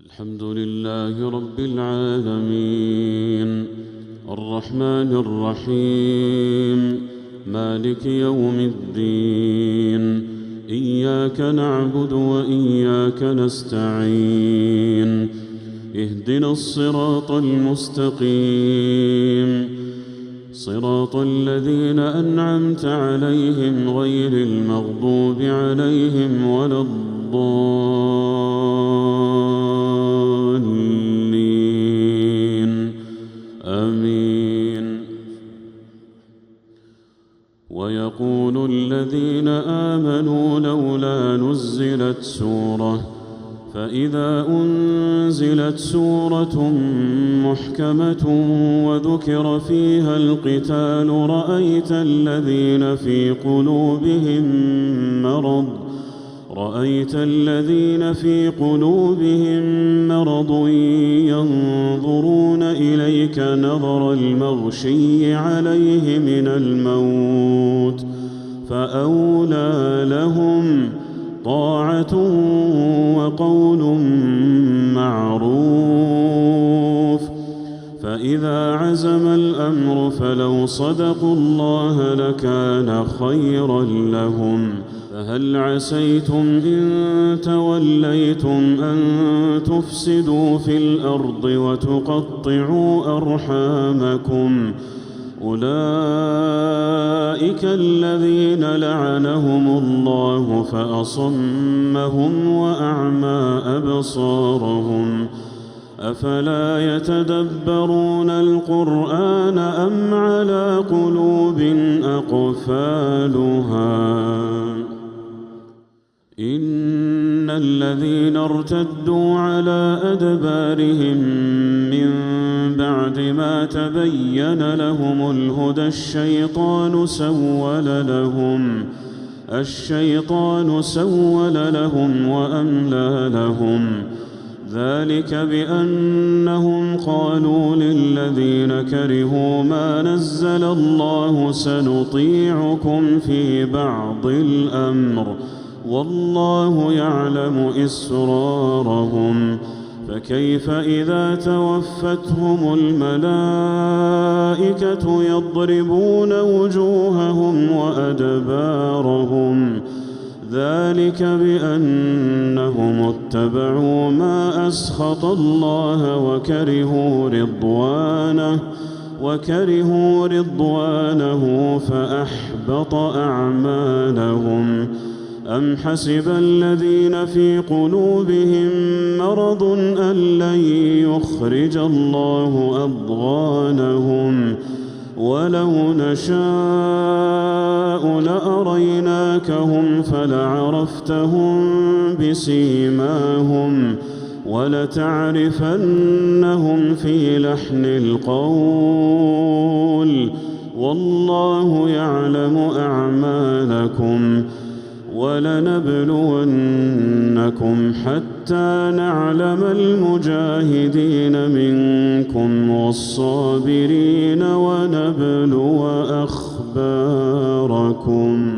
الحمد لله رب العالمين الرحمن الرحيم مالك يوم الدين إياك نعبد وإياك نستعين اهدنا الصراط المستقيم صراط الذين أنعمت عليهم غير المغضوب عليهم ولا الضالين آمين. ويقول الذين آمنوا لولا نزلت سورة فإذا أنزلت سورة محكمة وذكر فيها القتال رأيت الذين في قلوبهم مرض ينظرون إليك نظر المغشي عليه من الموت فأولى لهم طاعة وقول معروف. فإذا عزم الأمر فلو صدقوا الله لكان خيرا لهم. فهل عسيتم إن توليتم أن تفسدوا في الأرض وتقطعوا أرحامكم أولئك الذين لعنهم الله فأصمهم وأعمى أبصارهم أفلا يتدبرون القرآن أم على قلوب أقفالها إن الذين ارتدوا على أدبارهم من بعد ما تبين لهم الهدى الشيطان سول لهم وأملى لهم ذلك بأنهم قالوا للذين كرهوا ما نزل الله سنطيعكم في بعض الأمر والله يعلم إسرارهم فكيف إذا توفتهم الملائكة يضربون وجوههم وأدبارهم ذلك بأنهم اتبعوا ما أسخط الله وكرهوا رضوانه فأحبط أعمالهم. أم حسب الذين في قلوبهم مرض أن لن يخرج الله أضغانهم ولو نشاء لأريناكهم فلعرفتهم بسيماهم ولتعرفنهم في لحن القول والله يعلم أعمالكم ولنبلونكم حتى نعلم المجاهدين منكم والصابرين ونبلو أخباركم.